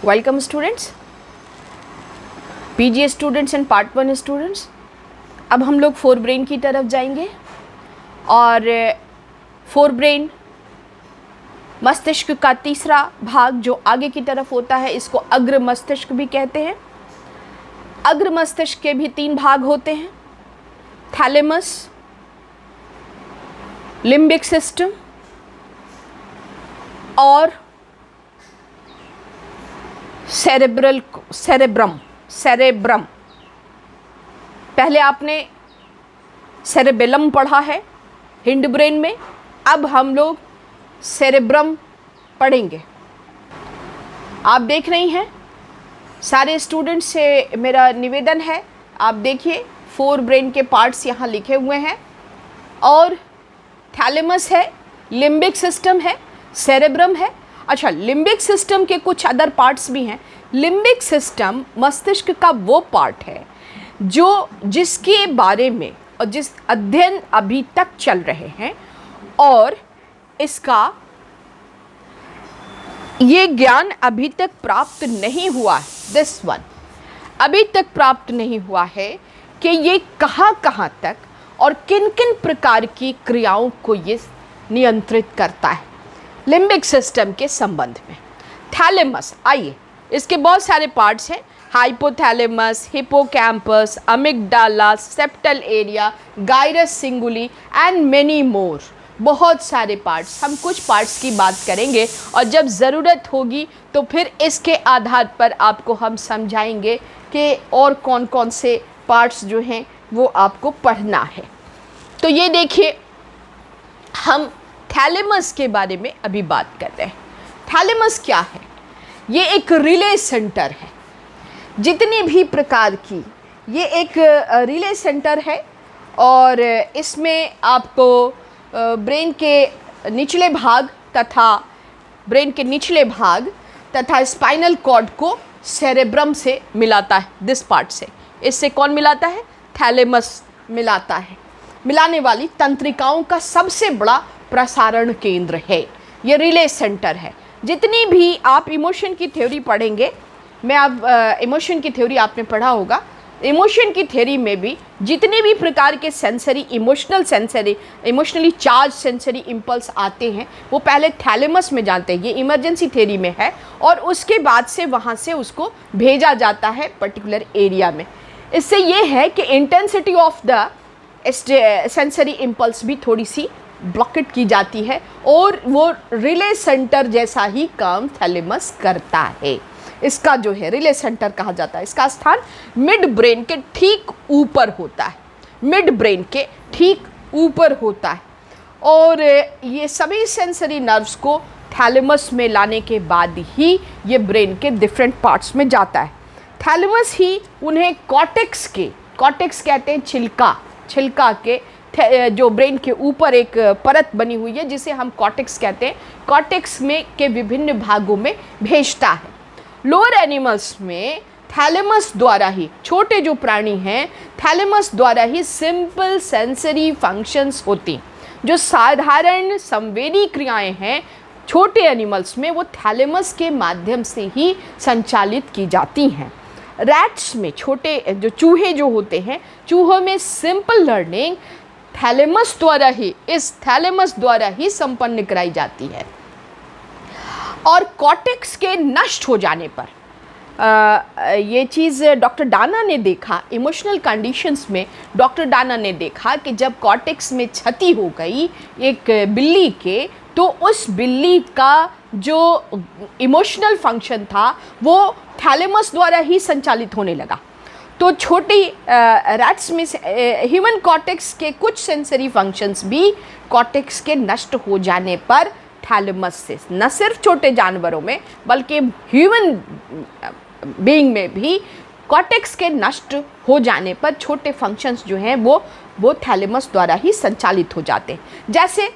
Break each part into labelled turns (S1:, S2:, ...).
S1: Welcome students, PG students and part 1 students. अब हम लोग फोर ब्रेन की तरफ जाएंगे और फोर ब्रेन मस्तिष्क का तीसरा भाग जो आगे की तरफ होता है, इसको अग्र मस्तिष्क भी कहते हैं। अग्र मस्तिष्क के भी 3 भाग होते हैं, थैलेमस, लिम्बिक सिस्टम और सेरेब्रम। पहले आपने सेरेबेलम पढ़ा है हिंड ब्रेन में, अब हम लोग सेरेब्रम पढ़ेंगे। आप देख रही हैं, सारे स्टूडेंट्स से मेरा निवेदन है, आप देखिए फोर ब्रेन के पार्ट्स यहाँ लिखे हुए हैं और थैलेमस है, लिम्बिक सिस्टम है, सेरेब्रम है। अच्छा, लिम्बिक सिस्टम के कुछ अदर पार्ट्स भी हैं। लिम्बिक सिस्टम मस्तिष्क का वो पार्ट है जिसके बारे में और जिस अध्ययन अभी तक चल रहे हैं और इसका ये ज्ञान अभी तक प्राप्त नहीं हुआ है। दिस वन अभी तक प्राप्त नहीं हुआ है कि ये कहाँ तक और किन किन प्रकार की क्रियाओं को ये नियंत्रित करता है लिम्बिक सिस्टम के संबंध में। थैलेमस, आइए, इसके बहुत सारे पार्ट्स हैं, hypothalamus, hippocampus, amygdala, septal area, gyrus cinguli and many more. बहुत सारे पार्ट्स, हम कुछ पार्ट्स की बात करेंगे और जब ज़रूरत होगी तो फिर इसके आधार पर आपको हम समझाएंगे कि और कौन कौन से पार्ट्स जो हैं वो आपको पढ़ना है। तो ये देखिए, हम थैलेमस के बारे में अभी बात कर रहे हैं। थैलेमस क्या है? ये एक रिले सेंटर है। जितनी भी प्रकार की ये एक रिले सेंटर है और इसमें आपको ब्रेन के निचले भाग तथा स्पाइनल कॉर्ड को सेरेब्रम से मिलाता है। दिस पार्ट से, इससे कौन मिलाता है? थैलेमस मिलाता है। मिलाने वाली तंत्रिकाओं का सबसे बड़ा प्रसारण केंद्र है, ये रिले सेंटर है। जितनी भी आप इमोशन की थ्योरी पढ़ेंगे, मैं अब इमोशन की थ्योरी आपने पढ़ा होगा, इमोशन की थ्योरी में भी जितने भी प्रकार के इमोशनली चार्ज सेंसरी इम्पल्स आते हैं वो पहले थैलेमस में जानते हैं, ये इमरजेंसी थ्योरी में है, और उसके बाद से वहाँ से उसको भेजा जाता है पर्टिकुलर एरिया में। इससे ये है कि intensity of the sensory impulse भी थोड़ी सी ब्लॉकेट की जाती है और वो रिले सेंटर जैसा ही काम थैलेमस करता है। इसका जो है रिले सेंटर कहा जाता है। इसका स्थान मिड ब्रेन के ठीक ऊपर होता है, मिड ब्रेन के ठीक ऊपर होता है और ये सभी सेंसरी नर्व्स को थैलेमस में लाने के बाद ही ये ब्रेन के डिफरेंट पार्ट्स में जाता है। थैलेमस ही उन्हें कॉर्टेक्स कहते हैं, छिलका के जो ब्रेन के ऊपर एक परत बनी हुई है जिसे हम कॉर्टेक्स कहते हैं, कॉर्टेक्स में के विभिन्न भागों में भेजता है। लोअर एनिमल्स में थैलेमस द्वारा ही, छोटे जो प्राणी हैं, थैलेमस द्वारा ही सिंपल सेंसरी फंक्शंस होती, जो साधारण संवेदी क्रियाएं हैं छोटे एनिमल्स में, वो थैलेमस के माध्यम से ही संचालित की जाती हैं। रैट्स में, छोटे जो चूहे जो होते हैं, चूहों में सिंपल लर्निंग थैलेमस द्वारा ही संपन्न कराई जाती है। और कॉर्टेक्स के नष्ट हो जाने पर ये चीज़ डॉक्टर डाना ने देखा, इमोशनल कंडीशंस में डॉक्टर डाना ने देखा कि जब कॉर्टेक्स में क्षति हो गई एक बिल्ली के, तो उस बिल्ली का जो इमोशनल फंक्शन था वो थैलेमस द्वारा ही संचालित होने लगा। तो छोटी रैट्स में ह्यूमन कॉर्टेक्स के कुछ सेंसरी फंक्शंस भी कॉर्टेक्स के नष्ट हो जाने पर थैलेमस से, न सिर्फ छोटे जानवरों में बल्कि ह्यूमन बीइंग में भी कॉर्टेक्स के नष्ट हो जाने पर छोटे फंक्शंस जो हैं वो थैलेमस द्वारा ही संचालित हो जाते हैं। जैसे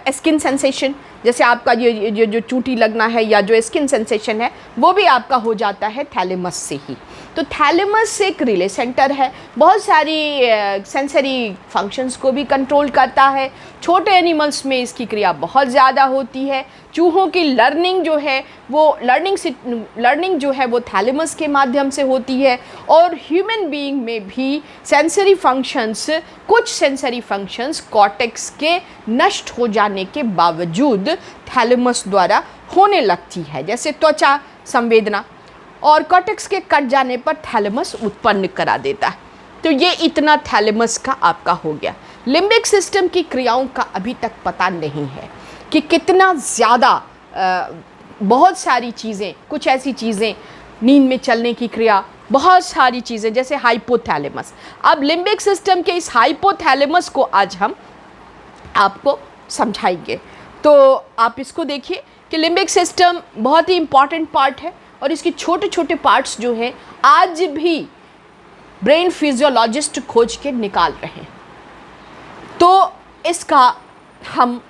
S1: स्किन सेंसेशन, जैसे आपका ये जो चूटी लगना है या जो स्किन सेंसेशन है वो भी आपका हो जाता है थैलेमस से ही। तो थैलेमस एक रिले सेंटर है, बहुत सारी सेंसरी फंक्शंस को भी कंट्रोल करता है। छोटे एनिमल्स में इसकी क्रिया बहुत ज़्यादा होती है। चूहों की लर्निंग जो है वो थैलेमस के माध्यम से होती है। और ह्यूमन बीइंग में भी कुछ सेंसरी फंक्शंस कॉर्टेक्स के नष्ट हो जाने के बावजूद थैलेमस द्वारा होने लगती है, जैसे त्वचा संवेदना, और कॉर्टेक्स के कट जाने पर थैलेमस उत्पन्न करा देता है। तो ये इतना थैलेमस का आपका हो गया। लिम्बिक सिस्टम की क्रियाओं का अभी तक पता नहीं है कि कितना ज़्यादा बहुत सारी चीज़ें, कुछ ऐसी चीज़ें, नींद में चलने की क्रिया, बहुत सारी चीज़ें, जैसे हाइपोथैलेमस। अब लिम्बिक सिस्टम के इस हाइपोथैलेमस को आज हम आपको समझाएंगे। तो आप इसको देखिए कि लिम्बिक सिस्टम बहुत ही इम्पॉर्टेंट पार्ट है और इसके छोटे छोटे पार्ट्स जो हैं आज भी ब्रेन फिजियोलॉजिस्ट खोज के निकाल रहे हैं। तो इसका हम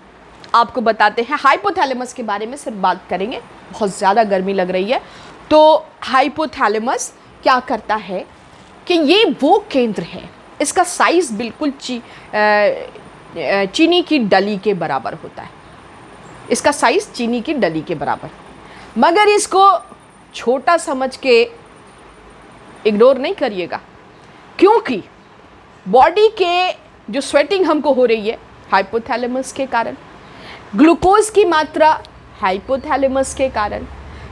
S1: आपको बताते हैं। हाइपोथैलेमस के बारे में सिर्फ बात करेंगे, बहुत ज़्यादा गर्मी लग रही है। तो हाइपोथैलेमस क्या करता है कि ये वो केंद्र है, इसका साइज़ बिल्कुल चीनी की डली के बराबर होता है। इसका साइज़ चीनी की डली के बराबर, मगर इसको छोटा समझ के इग्नोर नहीं करिएगा, क्योंकि बॉडी के जो स्वेटिंग हमको हो रही है हाइपोथैलेमस के कारण, ग्लूकोज की मात्रा हाइपोथैलेमस के कारण,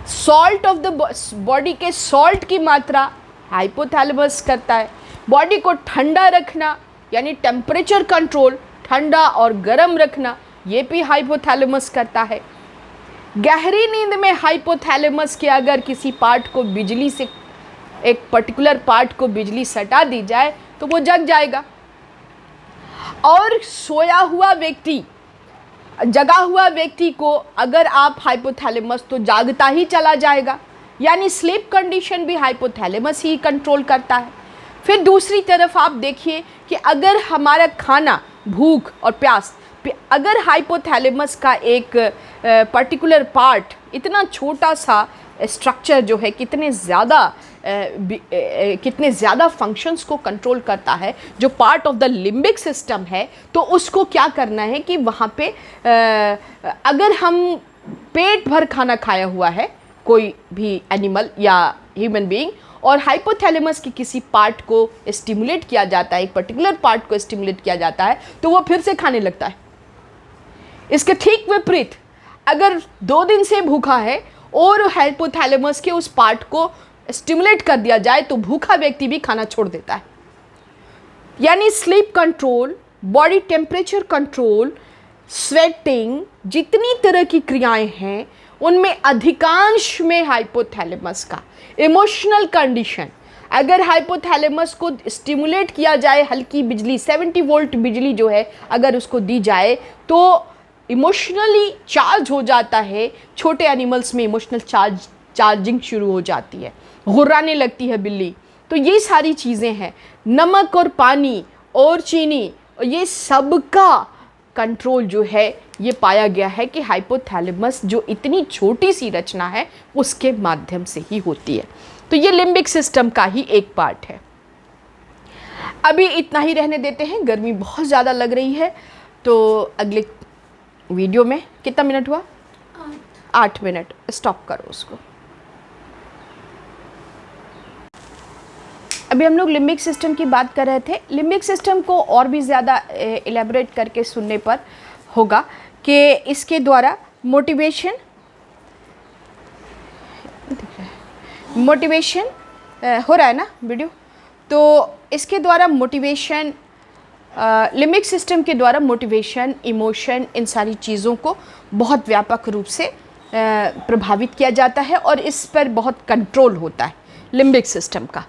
S1: सॉल्ट ऑफ द बॉडी के सॉल्ट की मात्रा हाइपोथैलेमस करता है। बॉडी को ठंडा रखना यानी टेम्परेचर कंट्रोल, ठंडा और गर्म रखना, ये भी हाइपोथैलेमस करता है। गहरी नींद में हाइपोथैलेमस के अगर किसी पार्ट को बिजली से, एक पर्टिकुलर पार्ट को बिजली सटा दी जाए तो वो जग जाएगा। और जगा हुआ व्यक्ति को अगर आप हाइपोथैलेमस, तो जागता ही चला जाएगा, यानी स्लीप कंडीशन भी हाइपोथैलेमस ही कंट्रोल करता है। फिर दूसरी तरफ आप देखिए कि अगर हमारा खाना, भूख और प्यास, अगर हाइपोथैलेमस का एक पर्टिकुलर पार्ट, इतना छोटा सा स्ट्रक्चर जो है कितने ज़्यादा फंक्शंस को कंट्रोल करता है, जो part of the limbic system है, तो उसको क्या करना है कि वहाँ पे अगर हम पेट भर खाना खाया हुआ है, कोई भी एनिमल या ह्यूमन बीइंग, और हाइपोथैलेमस की किसी पार्ट को स्टिमुलेट किया जाता है, एक पर्टिकुलर पार्ट को स्टिमुलेट किया जाता है, तो वो फिर से खाने लगता है। इसके ठीक विपरीत, अगर 2 दिन से भूखा है और हाइपोथैलेमस के उस पार्ट को स्टिमुलेट कर दिया जाए तो भूखा व्यक्ति भी खाना छोड़ देता है। यानी sleep control, body temperature control, sweating, जितनी तरह की क्रियाएं हैं उनमें अधिकांश में हाइपोथैलेमस का इमोशनल कंडीशन, अगर हाइपोथैलेमस को स्टिमुलेट किया जाए, हल्की बिजली 70 वोल्ट बिजली जो है अगर उसको दी जाए तो इमोशनली चार्ज हो जाता है। छोटे एनिमल्स में इमोशनल चार्जिंग शुरू हो जाती है, गुर्राने लगती है बिल्ली। तो ये सारी चीज़ें हैं। नमक और पानी और चीनी, ये सब का कंट्रोल जो है ये पाया गया है कि हाइपोथैलेमस जो इतनी छोटी सी रचना है उसके माध्यम से ही होती है। तो ये लिम्बिक सिस्टम का ही एक पार्ट है। अभी इतना ही रहने देते हैं, गर्मी बहुत ज़्यादा लग रही है। तो अगले वीडियो में कितना मिनट हुआ? 8 मिनट। स्टॉप करो उसको। अभी हम लोग लिम्बिक सिस्टम की बात कर रहे थे। लिम्बिक सिस्टम को और भी ज़्यादा इलेबोरेट करके सुनने पर होगा कि इसके द्वारा मोटिवेशन हो रहा है ना वीडियो, तो इसके द्वारा मोटिवेशन, लिम्बिक सिस्टम के द्वारा मोटिवेशन, इमोशन, इन सारी चीज़ों को बहुत व्यापक रूप से प्रभावित किया जाता है और इस पर बहुत कंट्रोल होता है लिम्बिक सिस्टम का।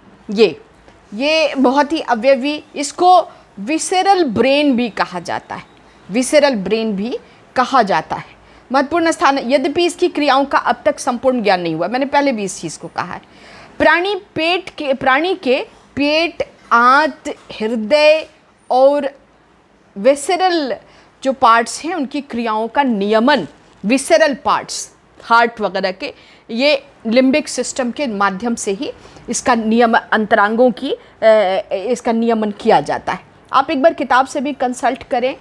S1: ये बहुत ही अवयवी, इसको विसेरल ब्रेन भी कहा जाता है, विसेरल ब्रेन भी कहा जाता है। महत्वपूर्ण स्थान, यद्यपि इसकी क्रियाओं का अब तक संपूर्ण ज्ञान नहीं हुआ, मैंने पहले भी इस चीज़ को कहा है। प्राणी के पेट, आंत, हृदय और विसेरल जो पार्ट्स हैं उनकी क्रियाओं का नियमन विसेरल पार्ट्स हार्ट वगैरह के, ये लिम्बिक सिस्टम के माध्यम से ही इसका अंतरांगों की इसका नियमन किया जाता है। आप एक बार किताब से भी कंसल्ट करें,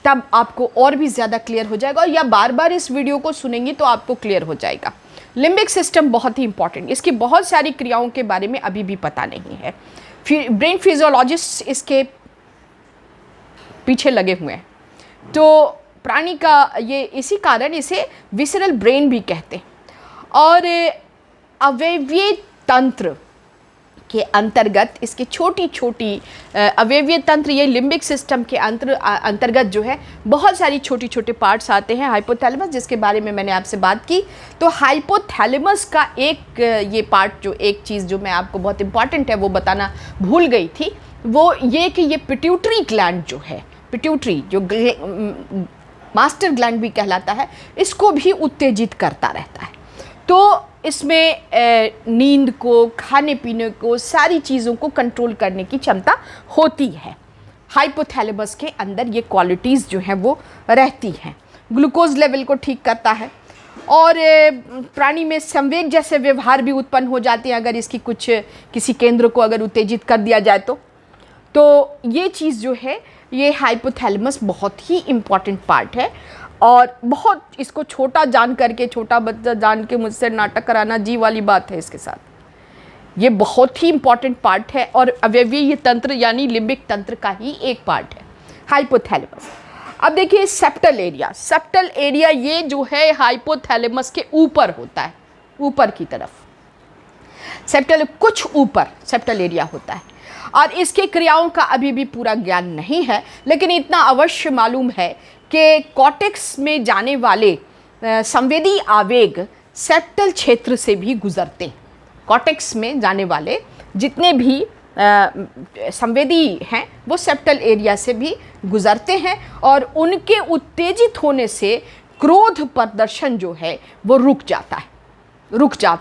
S1: तब आपको और भी ज़्यादा क्लियर हो जाएगा, या बार बार इस वीडियो को सुनेंगी तो आपको क्लियर हो जाएगा। लिम्बिक सिस्टम बहुत ही इंपॉर्टेंट, इसकी बहुत सारी क्रियाओं के बारे में अभी भी पता नहीं है। फिर ब्रेन फिजियोलॉजिस्ट इसके पीछे लगे हुए हैं। तो प्राणी का ये इसी कारण इसे विसरल ब्रेन भी कहते हैं। और अवयवीय तंत्र के अंतर्गत इसके छोटी छोटी अवयवीय तंत्र, ये लिम्बिक सिस्टम के अंतर्गत जो है बहुत सारी छोटी छोटे पार्ट्स आते हैं। हाइपोथैलेमस, जिसके बारे में मैंने आपसे बात की, तो हाइपोथैलेमस का एक ये पार्ट, जो एक चीज़ जो मैं आपको बहुत इंपॉर्टेंट है वो बताना भूल गई थी, वो ये कि ये पिट्यूटरी ग्लैंड जो है, पिट्यूटरी जो मास्टर ग्लैंड भी कहलाता है, इसको भी उत्तेजित करता रहता है। तो इसमें नींद को, खाने पीने को, सारी चीज़ों को कंट्रोल करने की क्षमता होती है। हाइपोथैलेमस के अंदर ये क्वालिटीज़ जो हैं वो रहती हैं। ग्लूकोज लेवल को ठीक करता है, और प्राणी में संवेग जैसे व्यवहार भी उत्पन्न हो जाते हैं अगर इसकी किसी केंद्र को अगर उत्तेजित कर दिया जाए तो ये चीज़ जो है, ये हाइपोथैलेमस बहुत ही इम्पॉर्टेंट पार्ट है। और बहुत इसको छोटा जान करके, छोटा बच्चा जान के मुझसे नाटक कराना जी वाली बात है इसके साथ। ये बहुत ही इम्पॉर्टेंट पार्ट है, और अवयवीय तंत्र यानी लिम्बिक तंत्र का ही एक पार्ट है हाइपोथैलेमस। अब देखिए सेप्टल एरिया, सेप्टल एरिया ये जो है हाइपोथैलेमस के ऊपर होता है, ऊपर की तरफ सेप्टल, कुछ ऊपर सेप्टल एरिया होता है। और इसके क्रियाओं का अभी भी पूरा ज्ञान नहीं है, लेकिन इतना अवश्य मालूम है कि कॉर्टेक्स में जाने वाले संवेदी आवेग सेप्टल क्षेत्र से भी गुजरते हैं। कॉर्टेक्स में जाने वाले जितने भी संवेदी हैं वो सेप्टल एरिया से भी गुजरते हैं, और उनके उत्तेजित होने से क्रोध प्रदर्शन जो है वो रुक जाता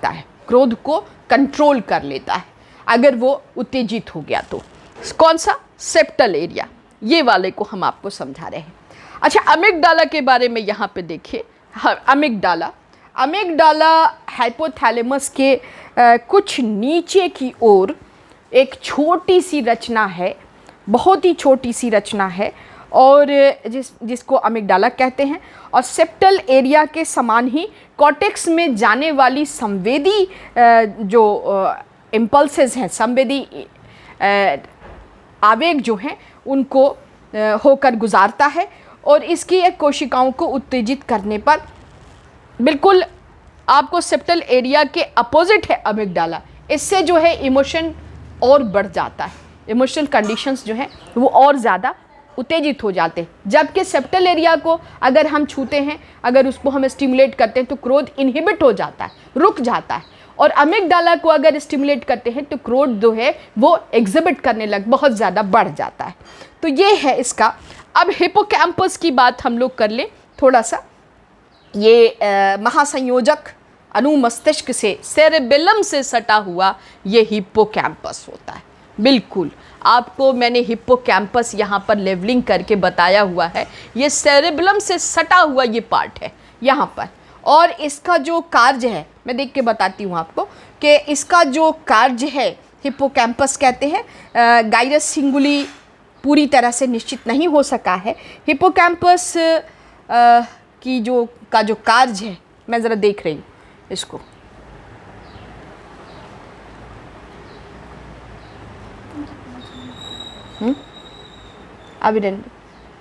S1: है, क्रोध को कंट्रोल कर लेता है अगर वो उत्तेजित हो गया तो। कौन सा? सेप्टल एरिया, ये वाले को हम आपको समझा रहे हैं। अच्छा, अमिगडाला के बारे में यहाँ पे देखिए। अमिगडाला हाइपोथैलेमस के कुछ नीचे की ओर एक छोटी सी रचना है, बहुत ही छोटी सी रचना है, और जिसको अमिगडाला कहते हैं। और सेप्टल एरिया के समान ही कॉर्टेक्स में जाने वाली संवेदी जो इम्पल्सेस हैं, संवेदी आवेग जो हैं, उनको होकर गुजारता है। और इसकी एक कोशिकाओं को उत्तेजित करने पर बिल्कुल आपको सेप्टल एरिया के अपोजिट है अमिगडाला, इससे जो है इमोशन और बढ़ जाता है, इमोशनल कंडीशंस जो हैं वो और ज़्यादा उत्तेजित हो जाते हैं। जबकि सेप्टल एरिया को अगर हम छूते हैं, अगर उसको हम स्टिमुलेट करते हैं तो क्रोध इनहिबिट हो जाता है, रुक जाता है। और अमिगडाला को अगर स्टिमुलेट करते हैं तो क्रोध जो है वो एग्जिबिट करने लग बहुत ज़्यादा बढ़ जाता है। तो ये है इसका। अब हिपोकैम्पस की बात हम लोग कर लें थोड़ा सा। ये महासंयोजक अनुमस्तिष्क से, सेरेबेलम से सटा हुआ ये हिपोकैम्पस होता है। बिल्कुल आपको मैंने हिप्पोकैम्पस यहाँ पर लेवलिंग करके बताया हुआ है। ये सेरेबेलम से सटा हुआ ये पार्ट है यहाँ पर। और इसका जो कार्य है, मैं देख के बताती हूँ आपको कि इसका जो कार्य है हिप्पोकैम्पस कहते हैं। गाइरस सिंगुली पूरी तरह से निश्चित नहीं हो सका है। हिप्पोकैम्पस की जो कार्य है, मैं ज़रा देख रही हूँ इसको। अभी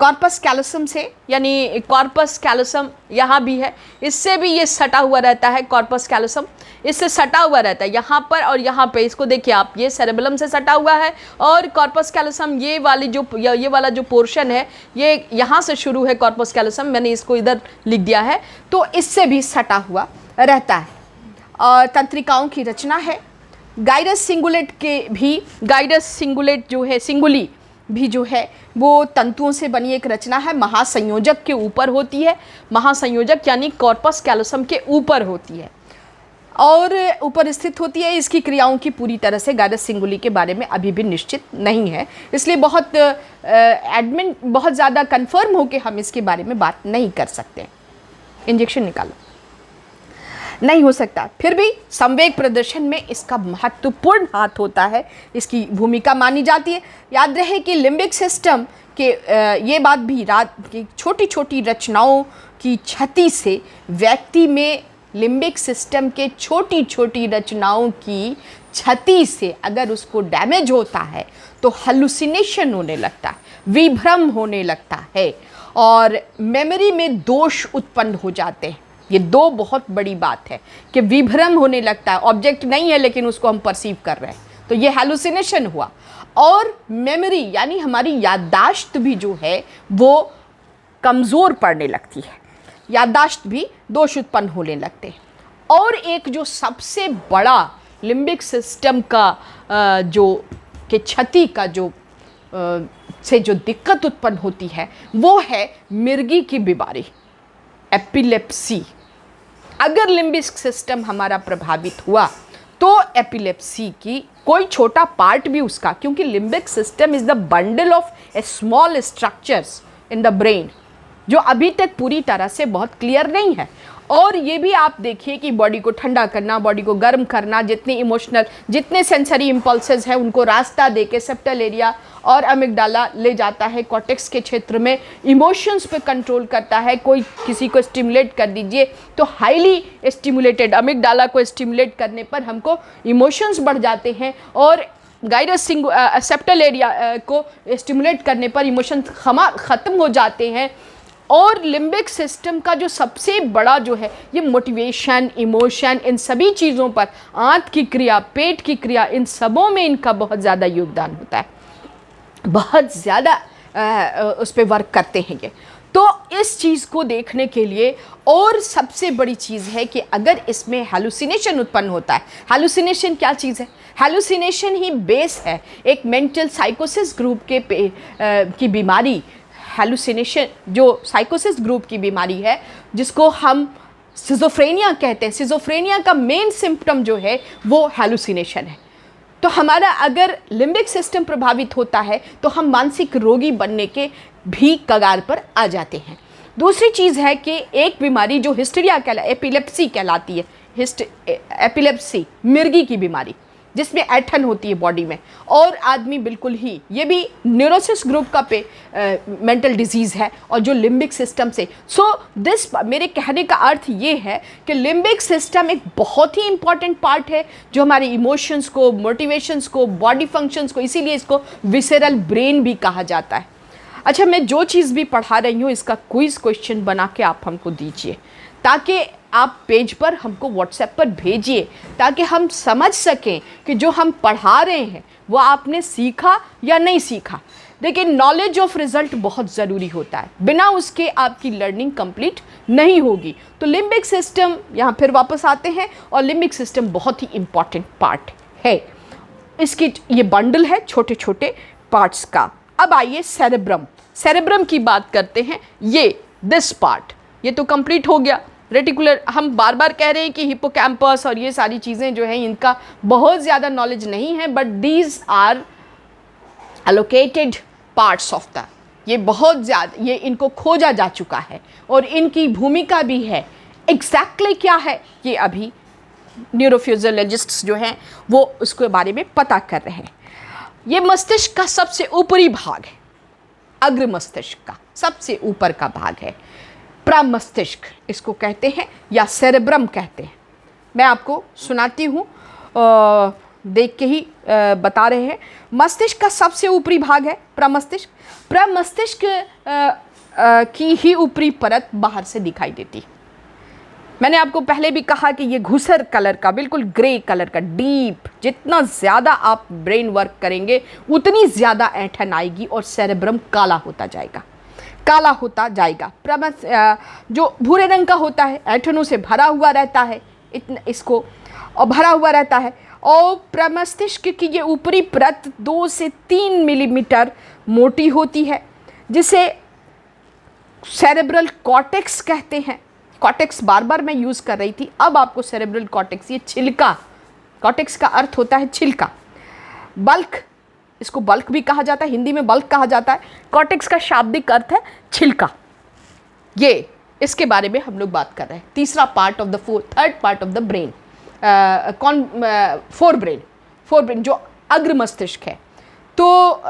S1: कॉर्पस कैलोसम से, यानी कॉर्पस कैलोसम यहाँ भी है, इससे भी ये सटा हुआ रहता है। कॉर्पस कैलोसम इससे सटा हुआ रहता है यहाँ पर और यहाँ पे। इसको देखिए आप, ये सेरेबेलम से सटा हुआ है और कॉर्पस कैलोसम ये वाला जो पोर्शन है ये यहाँ से शुरू है। कॉर्पस कैलोसम मैंने इसको इधर लिख दिया है, तो इससे भी सटा हुआ रहता है। और तंत्रिकाओं की रचना है। गाइरस सिंगुलेट के भी, गाइरस सिंगुलेट जो है, सिंगुली भी जो है वो तंतुओं से बनी एक रचना है। महासंयोजक के ऊपर होती है। महासंयोजक यानी कॉर्पस कैलोसम के ऊपर होती है और ऊपर स्थित होती है। इसकी क्रियाओं की पूरी तरह से गाइरस सिंगुली के बारे में अभी भी निश्चित नहीं है, इसलिए बहुत ज़्यादा कंफर्म हो के हम इसके बारे में बात नहीं कर सकते। इंजेक्शन निकालो, नहीं हो सकता। फिर भी संवेग प्रदर्शन में इसका महत्वपूर्ण हाथ होता है, इसकी भूमिका मानी जाती है। याद रहे कि लिम्बिक सिस्टम के ये बात भी रात की छोटी छोटी रचनाओं की क्षति से व्यक्ति में लिम्बिक सिस्टम के छोटी छोटी रचनाओं की क्षति से अगर उसको डैमेज होता है तो हेलुसिनेशन होने लगता है, विभ्रम होने लगता है और मेमोरी में दोष उत्पन्न हो जाते हैं। ये दो बहुत बड़ी बात है कि विभ्रम होने लगता है, ऑब्जेक्ट नहीं है लेकिन उसको हम परसीव कर रहे हैं, तो ये हेलुसिनेशन हुआ। और मेमोरी यानी हमारी याददाश्त भी जो है वो कमज़ोर पड़ने लगती है, याददाश्त भी दोष उत्पन्न होने लगते हैं। और एक जो सबसे बड़ा लिम्बिक सिस्टम का जो के क्षति का जो से जो दिक्कत उत्पन्न होती है वो है मिर्गी की बीमारी, एपिलेप्सी। अगर लिम्बिक सिस्टम हमारा प्रभावित हुआ तो एपिलेप्सी की कोई छोटा पार्ट भी उसका, क्योंकि limbic system is the bundle of A small structures in the brain जो अभी तक पूरी तरह से बहुत क्लियर नहीं है। और ये भी आप देखिए कि बॉडी को ठंडा करना, बॉडी को गर्म करना, जितने इमोशनल, जितने सेंसरी इम्पल्सेस हैं उनको रास्ता देके सेप्टल एरिया और अमिगडाला ले जाता है कॉर्टेक्स के क्षेत्र में, इमोशंस पे कंट्रोल करता है। कोई किसी को स्टिमुलेट कर दीजिए तो हाईली स्टिमुलेटेड अमिगडाला को स्टिमुलेट करने पर हमको इमोशंस बढ़ जाते हैं और गाइरस सेप्टल एरिया को स्टिमुलेट करने पर इमोशंस ख़त्म हो जाते हैं। और लिम्बिक सिस्टम का जो सबसे बड़ा जो है ये मोटिवेशन, इमोशन, इन सभी चीज़ों पर, आंत की क्रिया, पेट की क्रिया, इन सबों में इनका बहुत ज़्यादा योगदान होता है, बहुत ज़्यादा उस पर वर्क करते हैं ये। तो इस चीज़ को देखने के लिए और सबसे बड़ी चीज़ है कि अगर इसमें हेलुसिनेशन उत्पन्न होता है, हेलुसिनेशन क्या चीज़ है? हेलुसिनेशन ही बेस है एक मेंटल साइकोसिस ग्रुप की बीमारी। हेलुसिनेशन जो साइकोसिस ग्रुप की बीमारी है जिसको हम सिजोफ्रेनिया कहते हैं, सिजोफ्रेनिया का मेन सिम्पटम जो है वो हेलुसिनेशन है। तो हमारा अगर लिम्बिक सिस्टम प्रभावित होता है तो हम मानसिक रोगी बनने के भी कगार पर आ जाते हैं। दूसरी चीज़ है कि एक बीमारी जो हिस्टीरिया एपिलेप्सी कहलाती है, एपिलेप्सी मिर्गी की बीमारी जिसमें ऐठन होती है बॉडी में, और आदमी बिल्कुल ही, ये भी न्यूरोसिस ग्रुप का मेंटल डिजीज़ है और जो लिम्बिक सिस्टम से। मेरे कहने का अर्थ ये है कि लिम्बिक सिस्टम एक बहुत ही इंपॉर्टेंट पार्ट है जो हमारे इमोशंस को, मोटिवेशंस को, बॉडी फंक्शंस को, इसीलिए इसको विसेरल ब्रेन भी कहा जाता है। अच्छा, मैं जो चीज़ भी पढ़ा रही हूँ इसका क्विज़ क्वेश्चन बना के आप हमको दीजिए ताकि आप पेज पर हमको व्हाट्सएप पर भेजिए ताकि हम समझ सकें कि जो हम पढ़ा रहे हैं वो आपने सीखा या नहीं सीखा। देखिए, नॉलेज ऑफ रिजल्ट बहुत ज़रूरी होता है, बिना उसके आपकी लर्निंग कंप्लीट नहीं होगी। तो लिम्बिक सिस्टम, यहाँ फिर वापस आते हैं, और लिम्बिक सिस्टम बहुत ही इम्पॉर्टेंट पार्ट है। इसकी ये बंडल है छोटे छोटे पार्ट्स का। अब आइए सेरेब्रम, सेरेब्रम की बात करते हैं। ये दिस पार्ट ये तो कंप्लीट हो गया। रेटिकुलर, हम बार बार कह रहे हैं कि हिप्पोकैम्पस और ये सारी चीज़ें जो हैं इनका बहुत ज़्यादा नॉलेज नहीं है, but these are allocated parts of the, ये बहुत ज़्यादा, ये इनको खोजा जा चुका है और इनकी भूमिका भी है। एग्जैक्टली क्या है ये अभी न्यूरोफिजियोलॉजिस्ट्स जो हैं वो उसके बारे में पता कर रहे हैं। ये मस्तिष्क का सबसे ऊपरी भाग है, अग्र मस्तिष्क का सबसे ऊपर का भाग है, प्रमस्तिष्क इसको कहते हैं या सेरेब्रम कहते हैं। मैं आपको सुनाती हूँ, देख के ही बता रहे हैं। मस्तिष्क का सबसे ऊपरी भाग है प्रमस्तिष्क। प्रमस्तिष्क की ही ऊपरी परत बाहर से दिखाई देती है। मैंने आपको पहले भी कहा कि ये घुसर कलर का, बिल्कुल ग्रे कलर का, डीप, जितना ज़्यादा आप ब्रेन वर्क करेंगे उतनी ज़्यादा ऐंठन आएगी और सेरेब्रम काला होता जाएगा, काला होता जाएगा। जो भूरे रंग का होता है, ऐंठनों से भरा हुआ रहता है, इसको और भरा हुआ रहता है। और प्रमस्तिष्क की ये ऊपरी परत 2 से 3 मिलीमीटर मोटी होती है जिसे सेरेब्रल कॉर्टेक्स कहते हैं। कॉर्टेक्स बार बार मैं यूज़ कर रही थी, अब आपको सेरेब्रल कॉर्टेक्स, ये छिलका, कॉर्टेक्स का अर्थ होता है छिलका। बल्क, इसको बल्क भी कहा जाता है, हिंदी में बल्क कहा जाता है। कॉर्टेक्स का शाब्दिक अर्थ है छिलका। ये इसके बारे में हम लोग बात कर रहे हैं। तीसरा part of the third part of the brain, fore brain जो अग्र मस्तिष्क है। तो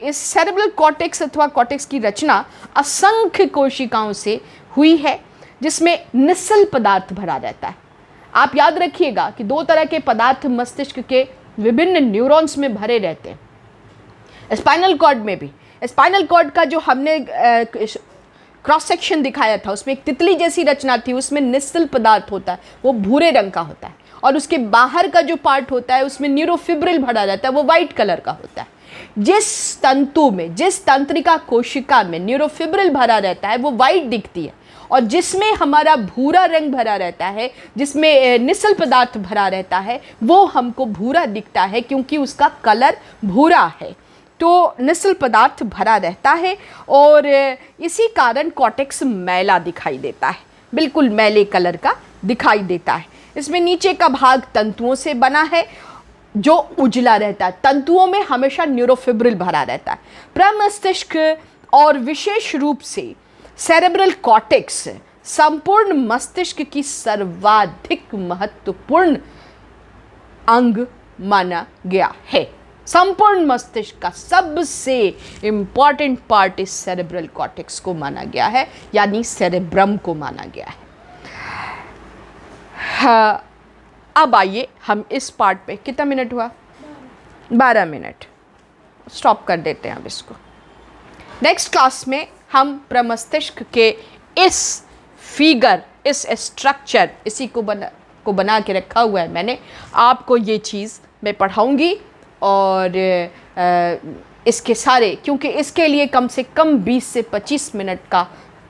S1: इस सेरेब्रल कॉर्टेक्स अथवा कॉर्टेक्स की रचना असंख्य कोशिकाओं से हुई है, जिसमें निस्सल पदार्थ भरा रहता है। आप याद रखिएगा कि दो तरह के पदार्थ मस्तिष्क के विभिन्न न्यूरॉन्स में भरे रहते हैं। स्पाइनल कॉर्ड में भी, स्पाइनल कॉर्ड का जो हमने क्रॉस सेक्शन दिखाया था, उसमें एक तितली जैसी रचना थी, उसमें निस्सल पदार्थ होता है, वो भूरे रंग का होता है, और उसके बाहर का जो पार्ट होता है उसमें न्यूरोफिब्रिल भरा रहता है, वो वाइट कलर का होता है। जिस तंतु में, जिस तंत्रिका कोशिका में न्यूरोफिब्रिल भरा रहता है वो वाइट दिखती है, और जिसमें हमारा भूरा रंग भरा रहता है, जिसमें निस्सल पदार्थ भरा रहता है, वो हमको भूरा दिखता है क्योंकि उसका कलर भूरा है। तो निस्सल पदार्थ भरा रहता है और इसी कारण कॉर्टेक्स मैला दिखाई देता है, बिल्कुल मैले कलर का दिखाई देता है। इसमें नीचे का भाग तंतुओं से बना है जो उजला रहता है। तंतुओं में हमेशा न्यूरोफिब्रिल भरा रहता है। प्रमस्तिष्क और विशेष रूप से सेरेब्रल कॉर्टेक्स संपूर्ण मस्तिष्क की सर्वाधिक महत्वपूर्ण अंग माना गया है। संपूर्ण मस्तिष्क का सबसे इंपॉर्टेंट पार्ट इस सेरेब्रल कॉर्टेक्स को माना गया है, यानी सेरेब्रम को माना गया है। हाँ, अब आइए हम इस पार्ट पे, कितना मिनट हुआ? 12 मिनट, स्टॉप कर देते हैं अब इसको। नेक्स्ट क्लास में हम प्रमस्तिष्क के इस फिगर, इस स्ट्रक्चर, इसी को बना के रखा हुआ है मैंने, आपको ये चीज़ मैं पढ़ाऊंगी। और इसके सारे, क्योंकि इसके लिए कम से कम 20 से 25 मिनट का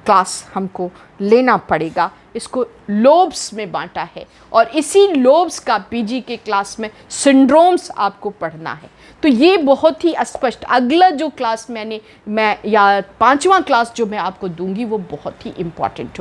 S1: क्लास हमको लेना पड़ेगा। इसको लोब्स में बांटा है और इसी लोब्स का पीजी के क्लास में सिंड्रोम्स आपको पढ़ना है। तो ये बहुत ही स्पष्ट, अगला जो क्लास मैं या 5वां क्लास जो मैं आपको दूंगी वो बहुत ही इम्पॉर्टेंट हो।